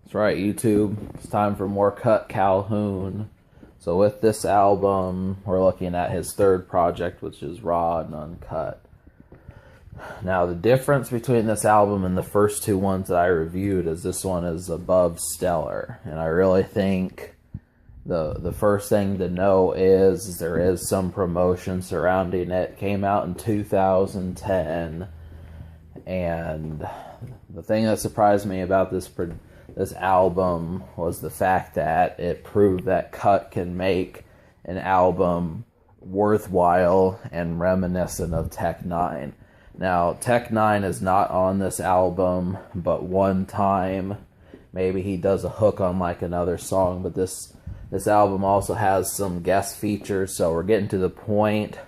That's right, YouTube. It's time for more Kutt Calhoun. So with this album, we're looking at his third project, which is Raw and Un-Kutt. Now, the difference between this album and the first two ones that I reviewed is this one is above stellar. And I really think the first thing to know is there is some promotion surrounding it. It came out in 2010. And the thing that surprised me about this album was the fact that it proved that Kutt can make an album worthwhile and reminiscent of N9. Now, N9 is not on this album, but one time maybe he does a hook on like another song, but this album also has some guest features, so we're getting to the point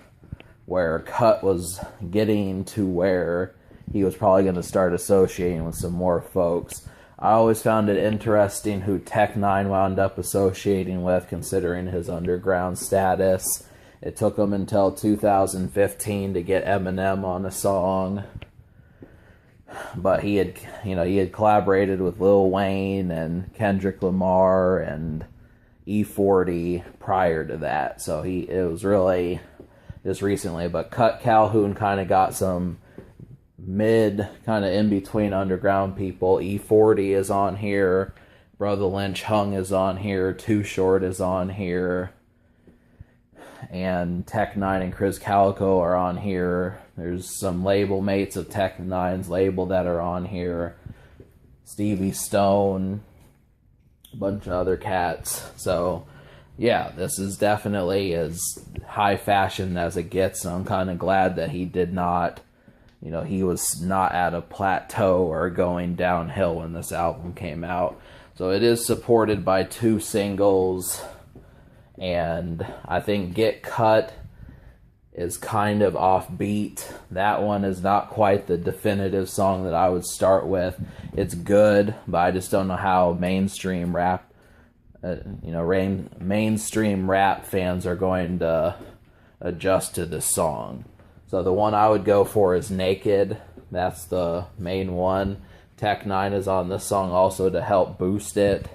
where Kutt was getting to where he was probably going to start associating with some more folks. I always found it interesting who N9 wound up associating with, considering his underground status. It took him until 2015 to get Eminem on a song, but he had collaborated with Lil Wayne and Kendrick Lamar and E40 prior to that. So it was really just recently. But Kutt Calhoun kind of got some mid, kind of in between underground people. E40 is on here, Brother Lynch Hung is on here, Too Short is on here, and N9 and Chris Calico are on here. There's some label mates of N9's label that are on here, Stevie Stone, a bunch of other cats. So yeah, this is definitely as high fashion as it gets. So I'm kind of glad that he did not, he was not at a plateau or going downhill when this album came out. So it is supported by 2 singles, and I think Get Kutt is kind of offbeat. That one is not quite the definitive song that I would start with. It's good, but I just don't know how mainstream rap, mainstream rap fans are going to adjust to this song. So the one I would go for is Naked. That's the main one. N9 is on this song also to help boost it,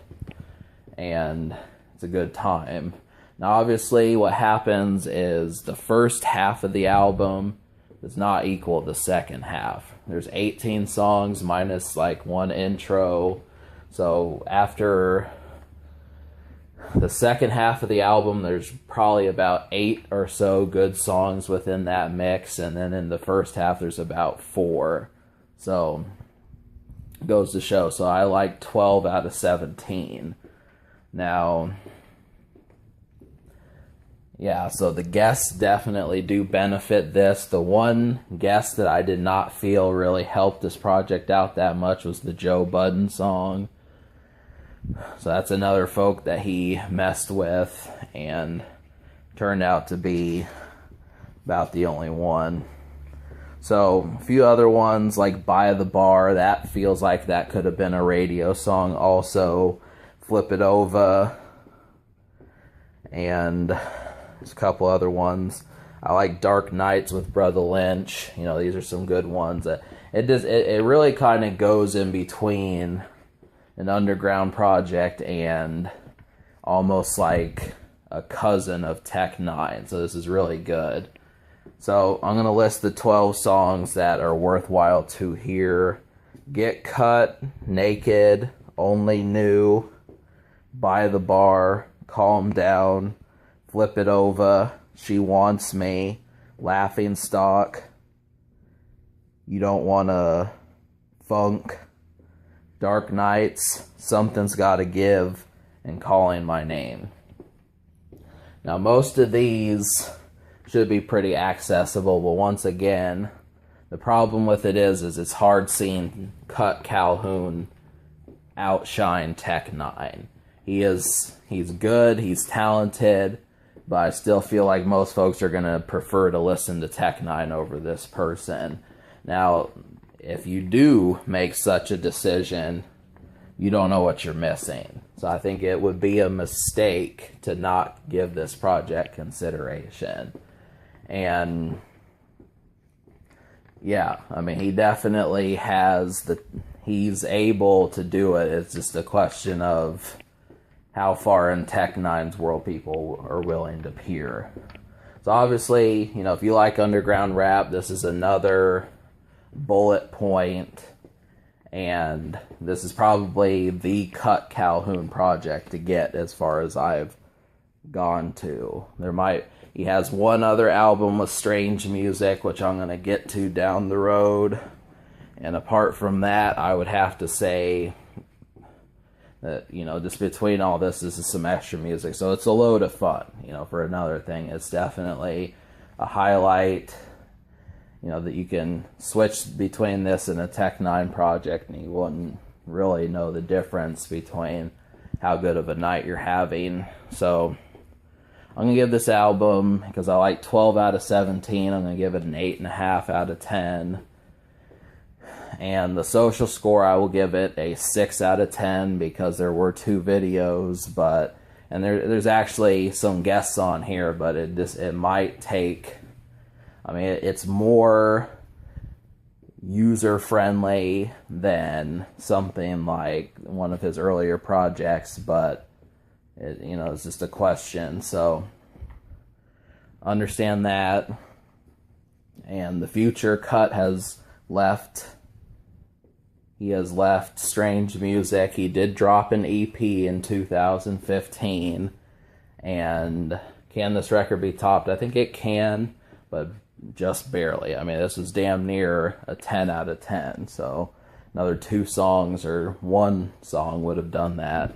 and it's a good time. Now, obviously, what happens is the first half of the album does not equal the second half. There's 18 songs minus like one intro. So after the second half of the album, there's probably about 8 or so good songs within that mix, and then in the first half there's about 4. So it goes to show. So I like 12 out of 17. Now, yeah, so the guests definitely do benefit this. The one guest that I did not feel really helped this project out that much was the Joe Budden song. So that's another folk that he messed with and turned out to be about the only one. So a few other ones like By the Bar, that feels like that could have been a radio song also. Flip It Over, and there's a couple other ones. I like Dark Nights with Brother Lynch. These are some good ones. It really kind of goes in between an underground project and almost like a cousin of N9. So this is really good. So I'm going to list the 12 songs that are worthwhile to hear. Get Kutt, Naked, Only New, By the Bar, Calm Down, Flip It Over, She Wants Me, Laughing Stock, You Don't Wanna Funk, Dark Nights, Something's Gotta Give, and Calling My Name. Now, most of these should be pretty accessible, but once again, the problem with it is it's hard seeing Kutt Calhoun outshine N9. He's good, he's talented, but I still feel like most folks are going to prefer to listen to N9 over this person. Now, if you do make such a decision, you don't know what you're missing. So I think it would be a mistake to not give this project consideration. And yeah, I mean, he definitely has he's able to do it. It's just a question of how far in N9ne's world people are willing to peer. So obviously, you know, if you like underground rap, this is another bullet point, and this is probably the Kutt Calhoun project to get as far as I've gone to. He has one other album with strange music, which I'm going to get to down the road. And apart from that, I would have to say that, you know, just between all this is some extra music. So it's a load of fun, you know, for another thing. It's definitely a highlight, you know, that you can switch between this and a N9ne project and you wouldn't really know the difference between how good of a night you're having. So I'm going to give this album, because I like 12 out of 17, I'm going to give it an 8.5 out of 10. And the social score, I will give it a 6 out of 10, because there were 2 videos, and there's actually some guests on here, but it might take, I mean, it's more user-friendly than something like one of his earlier projects, but you know, it's just a question. So understand that. And the future, Kutt has left. He has left strange music. He did drop an EP in 2015. And can this record be topped? I think it can, but just barely. I mean, this is damn near a 10 out of 10. So another 2 songs or 1 song would have done that.